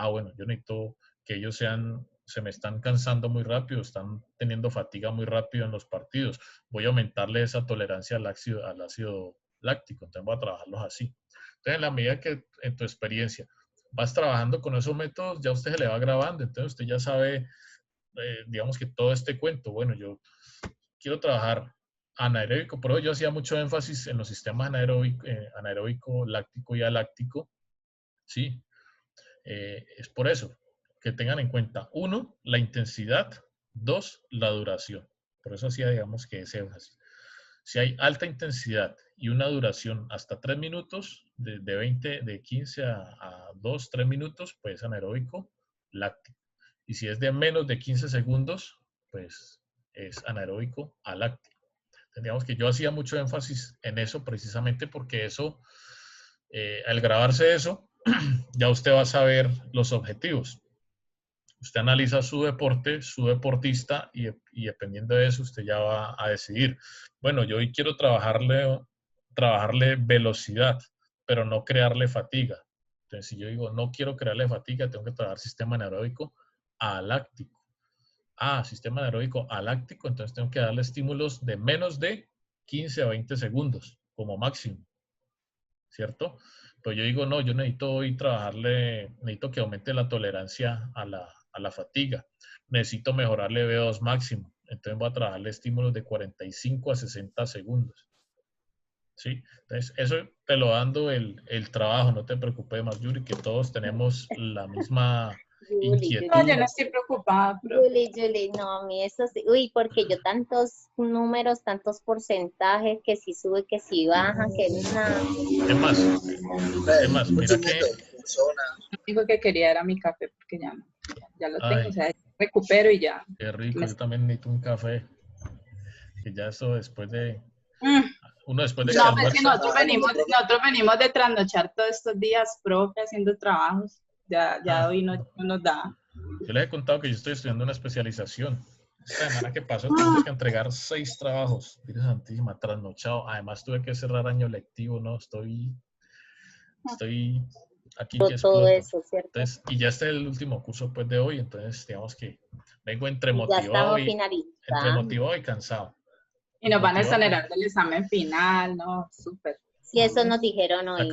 Bueno, yo necesito que ellos se me están cansando muy rápido, están teniendo fatiga muy rápido en los partidos. Voy a aumentarle esa tolerancia al ácido láctico, entonces voy a trabajarlos así. Entonces, en la medida que en tu experiencia vas trabajando con esos métodos, ya usted se le va grabando, entonces usted ya sabe, digamos que todo este cuento, bueno, yo quiero trabajar anaeróbico, pero yo hacía mucho énfasis en los sistemas anaeróbico, láctico y aláctico, ¿sí? Es por eso que tengan en cuenta, 1, la intensidad, 2, la duración. Por eso hacía, digamos, que ese énfasis. Si hay alta intensidad y una duración hasta 3 minutos, de 15 a 2, 3 minutos, pues anaeróbico, láctico. Y si es de menos de 15 segundos, pues es anaeróbico, aláctico. Tendríamos que yo hacía mucho énfasis en eso precisamente porque eso, al grabarse eso, ya usted va a saber los objetivos. Usted analiza su deporte, su deportista y dependiendo de eso usted ya va a decidir. Bueno, yo hoy quiero trabajarle velocidad, pero no crearle fatiga. Entonces, si yo digo no quiero crearle fatiga, tengo que trabajar sistema anaeróbico aláctico. Sistema anaeróbico aláctico, entonces tengo que darle estímulos de menos de 15 a 20 segundos como máximo, ¿cierto? Pero yo digo, no, yo necesito hoy necesito que aumente la tolerancia a la fatiga. Necesito mejorarle VO2 máximo. Entonces voy a trabajarle estímulos de 45 a 60 segundos. ¿Sí? Entonces, eso te lo dando el trabajo. No te preocupes más, Yuri, que todos tenemos la misma inquietud. No, yo no estoy preocupada. Julie, no, a mí eso sí. Uy, porque yo tantos números, tantos porcentajes, que si sube, que si baja, que nada. ¿Qué más? Mira que... Lo único que quería era mi café, porque ya lo tengo, o sea, recupero y ya. Qué rico, yo también necesito un café. Que ya eso después de... Uno después de... No, pues que nosotros venimos de trasnochar todos estos días, profe, haciendo trabajos. Ya hoy no nos da. Yo les he contado que yo estoy estudiando una especialización. Esta semana que pasó tuve que entregar 6 trabajos. Virgen Santísima, trasnochado. Además tuve que cerrar año lectivo, ¿no? Estoy aquí que todo eso, ¿cierto? Entonces, y ya este es el último curso pues de hoy, entonces digamos que vengo entre motivado y cansado. Y nos van a exonerar del examen final, ¿no? Súper. Sí, eso nos dijeron hoy.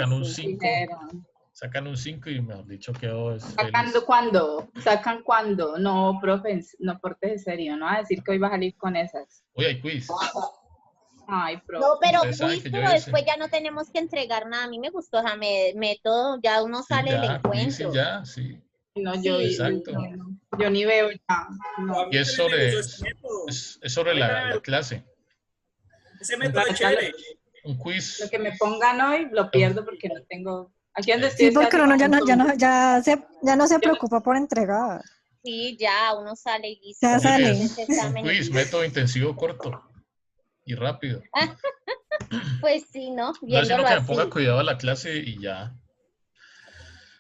Sacan un 5 y mejor dicho quedó... ¿Sacan cuándo? No, profe, no portes en serio, no va a decir que hoy va a salir con esas. Hoy hay quiz. Ay, profe. No, pero quiz, pero después ya no tenemos que entregar nada. A mí me gustó, o sea, método, ya uno sale del encuentro. Sí. No, yo ni veo ya. No. Y es sobre la clase. Ese método es chévere. Un quiz. Lo que me pongan hoy lo pierdo porque no tengo... Aquí donde estoy, sí, porque uno ya no se preocupa por entregar. Sí, ya uno sale y ya sale. Un quiz, método intensivo corto y rápido. Pues sí, ¿no? No, sino que me ponga cuidado a la clase y ya.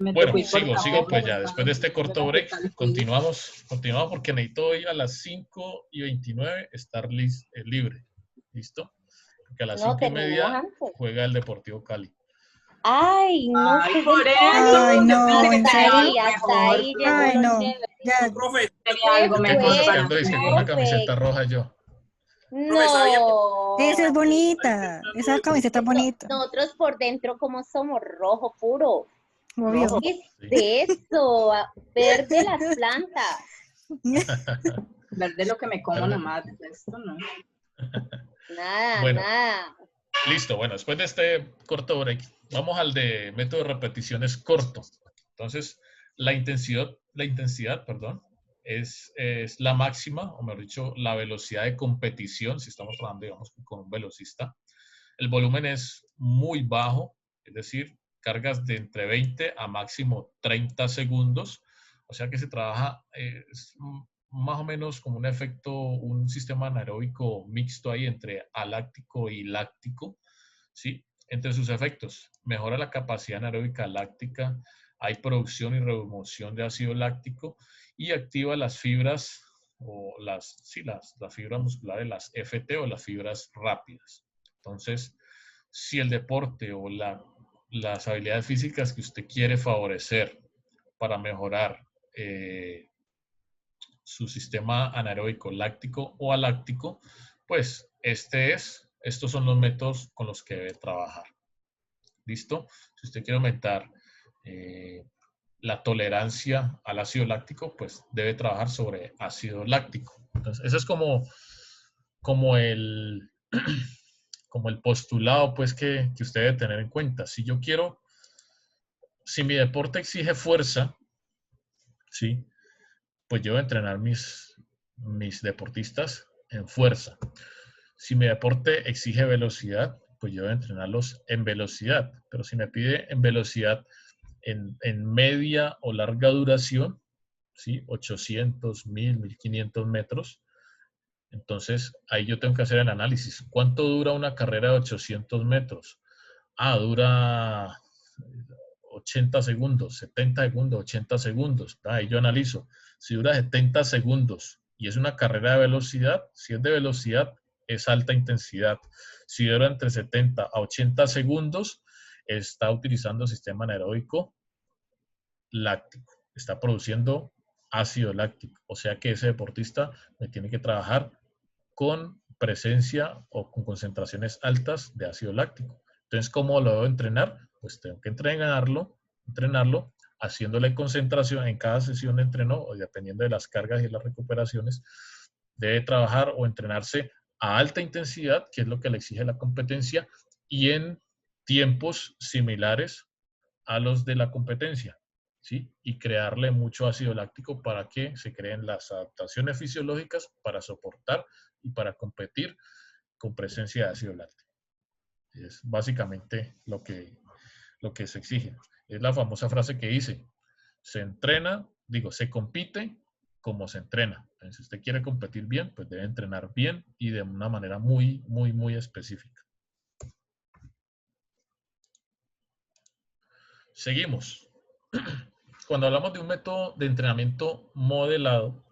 Bueno, sigo pues ya. Después de este corto break, continuamos porque necesito hoy a las 5:29 estar libre. ¿Listo? Porque a las 5:30 juega el Deportivo Cali. Ay, no. Ay, por eso. Ay, no. Hasta ahí Ay, no. Ya. Profe, algo mejor. Con una camiseta roja yo. No. Esa es bonita. Esa camiseta es bonita. Nosotros por dentro como somos rojo puro. Obvio. ¿Qué es eso? Verde las plantas. Verde lo que me como nomás. Esto no. Nada. Listo, bueno, después de este corto break, vamos al de método de repeticiones corto. Entonces, la intensidad, es la máxima, o mejor dicho, la velocidad de competición, si estamos hablando, digamos, con un velocista. El volumen es muy bajo, es decir, cargas de entre 20 a máximo 30 segundos, o sea que se trabaja más o menos como un sistema anaeróbico mixto ahí entre aláctico y láctico, ¿sí? Entre sus efectos, mejora la capacidad anaeróbica láctica, hay producción y remoción de ácido láctico y activa las fibras o las fibras musculares, las FT o las fibras rápidas. Entonces, si el deporte o las habilidades físicas que usted quiere favorecer para mejorar su sistema anaeróbico láctico o aláctico, pues estos son los métodos con los que debe trabajar. ¿Listo? Si usted quiere aumentar la tolerancia al ácido láctico, pues debe trabajar sobre ácido láctico. Entonces, ese es como el postulado, pues, que usted debe tener en cuenta. Si mi deporte exige fuerza, ¿sí? Pues yo voy a entrenar mis deportistas en fuerza. Si mi deporte exige velocidad, pues yo voy a entrenarlos en velocidad. Pero si me pide en velocidad en media o larga duración, ¿sí? 800, 1000, 1500 metros, entonces ahí yo tengo que hacer el análisis. ¿Cuánto dura una carrera de 800 metros? Dura 80 segundos, 70 segundos, 80 segundos. Ahí yo analizo. Si dura 70 segundos y es una carrera de velocidad, si es de velocidad, es alta intensidad. Si dura entre 70 a 80 segundos, está utilizando sistema anaeróbico láctico. Está produciendo ácido láctico. O sea que ese deportista me tiene que trabajar con presencia o con concentraciones altas de ácido láctico. Entonces, ¿cómo lo debo entrenar? Pues tengo que entrenarlo haciéndole concentración en cada sesión de entreno, o dependiendo de las cargas y las recuperaciones, debe trabajar o entrenarse a alta intensidad, que es lo que le exige la competencia, y en tiempos similares a los de la competencia, ¿sí? Y crearle mucho ácido láctico para que se creen las adaptaciones fisiológicas para soportar y para competir con presencia de ácido láctico. Es básicamente lo que se exige. Es la famosa frase que dice, se compite como se entrena. Entonces, si usted quiere competir bien, pues debe entrenar bien y de una manera muy, muy, muy específica. Seguimos. Cuando hablamos de un método de entrenamiento modelado,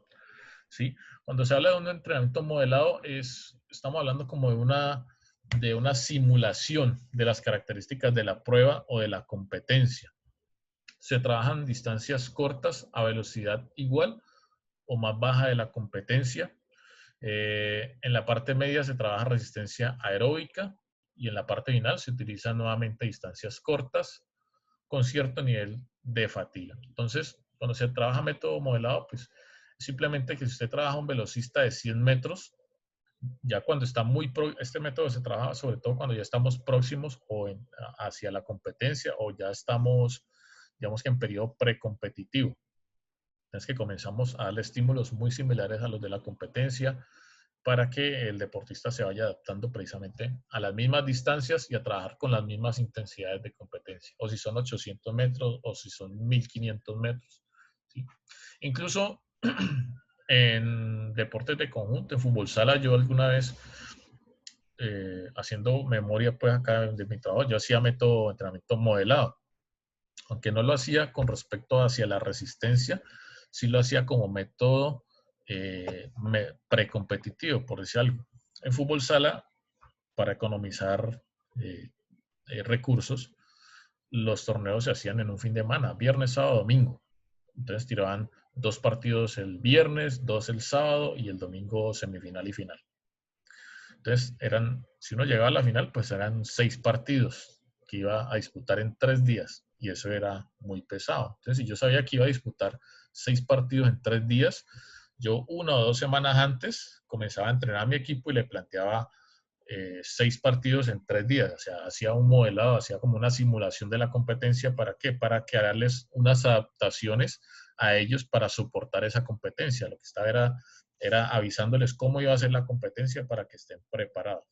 ¿sí? Cuando se habla de un entrenamiento modelado, estamos hablando como de una simulación de las características de la prueba o de la competencia. Se trabajan distancias cortas a velocidad igual o más baja de la competencia. En la parte media se trabaja resistencia aeróbica y en la parte final se utilizan nuevamente distancias cortas con cierto nivel de fatiga. Entonces, cuando se trabaja método modelado, pues simplemente que si usted trabaja un velocista de 100 metros, ya cuando está este método se trabaja sobre todo cuando ya estamos próximos o hacia la competencia o ya estamos, digamos que en periodo precompetitivo. Es que comenzamos a darle estímulos muy similares a los de la competencia para que el deportista se vaya adaptando precisamente a las mismas distancias y a trabajar con las mismas intensidades de competencia. O si son 800 metros o si son 1500 metros. ¿Sí? Incluso en deportes de conjunto, en fútbol sala, yo alguna vez, haciendo memoria pues acá de mi trabajo, yo hacía método de entrenamiento modelado. Aunque no lo hacía con respecto hacia la resistencia, sí lo hacía como método precompetitivo, por decir algo. En fútbol sala, para economizar recursos, los torneos se hacían en un fin de semana, viernes, sábado, domingo. Entonces tiraban 2 partidos el viernes, 2 el sábado y el domingo semifinal y final. Entonces si uno llegaba a la final, pues eran 6 partidos que iba a disputar en 3 días. Y eso era muy pesado. Entonces, si yo sabía que iba a disputar 6 partidos en 3 días, yo 1 o 2 semanas antes comenzaba a entrenar a mi equipo y le planteaba 6 partidos en 3 días. O sea, hacía un modelado, hacía como una simulación de la competencia. ¿Para qué? Para crearles unas adaptaciones a ellos para soportar esa competencia. Lo que estaba era avisándoles cómo iba a ser la competencia para que estén preparados.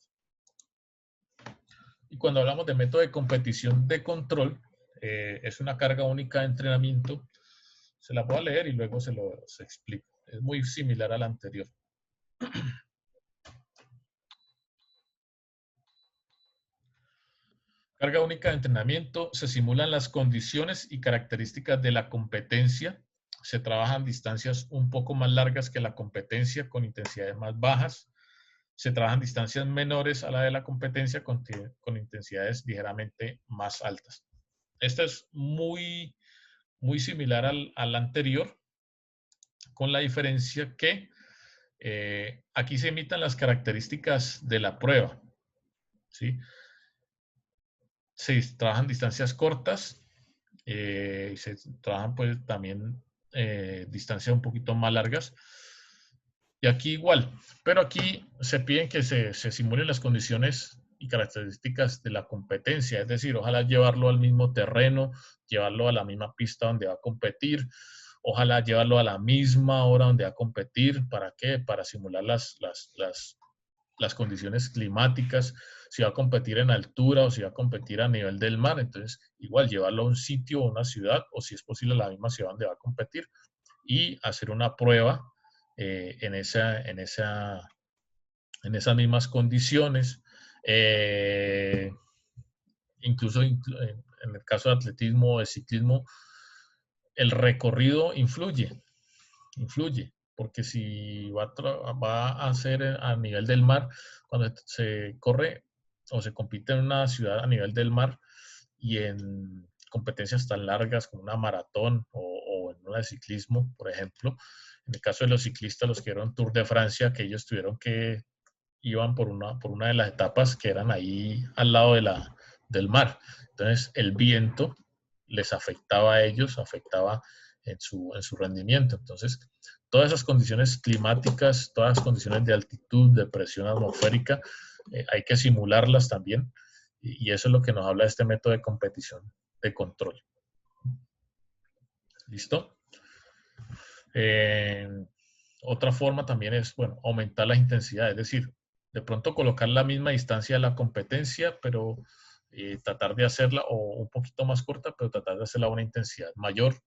Y cuando hablamos de método de competición de control, es una carga única de entrenamiento. Se la voy a leer y luego se explico. Es muy similar a la anterior. Carga única de entrenamiento. Se simulan las condiciones y características de la competencia. Se trabajan distancias un poco más largas que la competencia con intensidades más bajas. Se trabajan distancias menores a la de la competencia con intensidades ligeramente más altas. Esta es muy, muy similar al anterior, con la diferencia que aquí se imitan las características de la prueba, ¿sí? Se trabajan distancias cortas y se trabajan pues también distancias un poquito más largas. Y aquí igual, pero aquí se piden que se simulen las condiciones y características de la competencia, es decir, ojalá llevarlo al mismo terreno, llevarlo a la misma pista donde va a competir, ojalá llevarlo a la misma hora donde va a competir. ¿Para qué? Para simular las condiciones climáticas, si va a competir en altura o si va a competir a nivel del mar. Entonces, igual llevarlo a un sitio o una ciudad, o si es posible a la misma ciudad donde va a competir, y hacer una prueba en esas mismas condiciones. Incluso en el caso de atletismo o de ciclismo, el recorrido influye, porque si va a hacer a nivel del mar, cuando se corre o se compite en una ciudad a nivel del mar y en competencias tan largas como una maratón o en una de ciclismo, por ejemplo, en el caso de los ciclistas, los que eran Tour de Francia, que ellos iban por una de las etapas que eran ahí al lado del mar. Entonces, el viento les afectaba a ellos, afectaba en su rendimiento. Entonces, todas esas condiciones climáticas, todas las condiciones de altitud, de presión atmosférica, hay que simularlas también. Y eso es lo que nos habla de este método de competición de control. ¿Listo? Otra forma también es, bueno, aumentar la intensidad, es decir, de pronto colocar la misma distancia de la competencia, pero tratar de hacerla o un poquito más corta, pero tratar de hacerla a una intensidad mayor,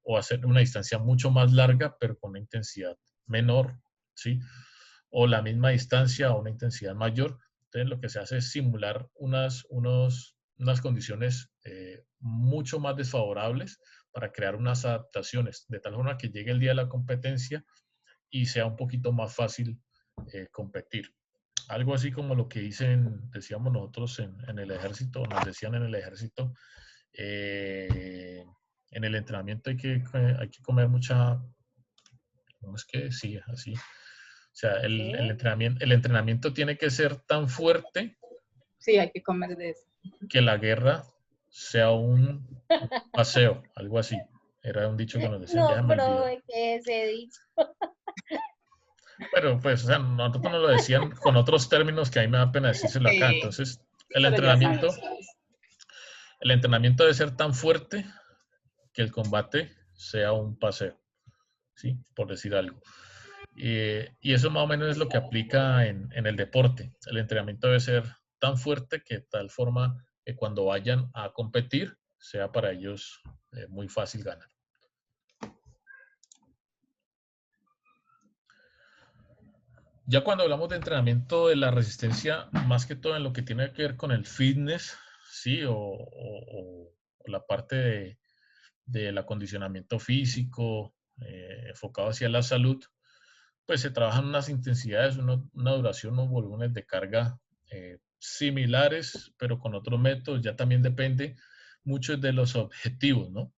o hacer una distancia mucho más larga, pero con una intensidad menor, ¿sí? O la misma distancia a una intensidad mayor. Entonces lo que se hace es simular unas condiciones mucho más desfavorables para crear unas adaptaciones, de tal forma que llegue el día de la competencia y sea un poquito más fácil competir. Algo así como lo que decíamos nosotros en el ejército, nos decían en el ejército, en el entrenamiento hay que comer mucha, ¿cómo es que? Sí, así. O sea, el entrenamiento tiene que ser tan fuerte. Sí, hay que comer de eso. Que la guerra sea un paseo, algo así. Era un dicho que nos decían, ya No, me olvidó. ¿qué es ese dicho? Pero pues, o sea, nosotros nos lo decían con otros términos que a mí me da pena decírselo acá. Entonces, el entrenamiento debe ser tan fuerte que el combate sea un paseo, ¿sí? Por decir algo. Y eso más o menos es lo que aplica en el deporte. El entrenamiento debe ser tan fuerte que de tal forma que cuando vayan a competir sea para ellos muy fácil ganar. Ya cuando hablamos de entrenamiento de la resistencia, más que todo en lo que tiene que ver con el fitness, ¿sí? O la parte del acondicionamiento físico, enfocado hacia la salud, pues se trabajan unas intensidades, una duración, unos volúmenes de carga similares, pero con otros métodos. Ya también depende mucho de los objetivos, ¿no?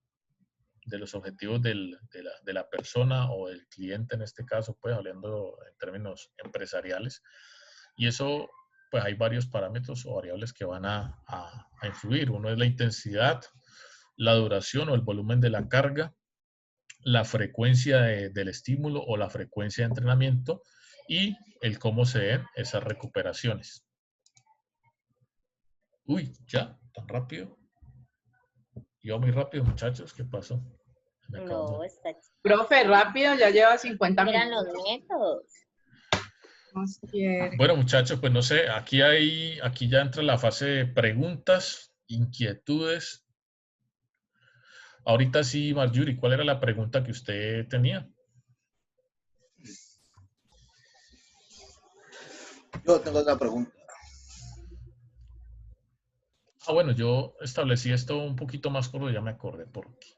De los objetivos de la persona o del cliente en este caso, pues hablando en términos empresariales. Y eso, pues hay varios parámetros o variables que van a influir. Uno es la intensidad, la duración o el volumen de la carga, la frecuencia del estímulo o la frecuencia de entrenamiento y el cómo se den esas recuperaciones. Uy, ya, tan rápido. Iba muy rápido, muchachos, ¿qué pasó? No, está chido. Profe, rápido, ya lleva 50 minutos. Eran los métodos. Bueno, muchachos, pues no sé, aquí ya entra la fase de preguntas, inquietudes. Ahorita sí, Marjorie, ¿cuál era la pregunta que usted tenía? Yo tengo una pregunta. Bueno, yo establecí esto un poquito más corto, ya me acordé por qué.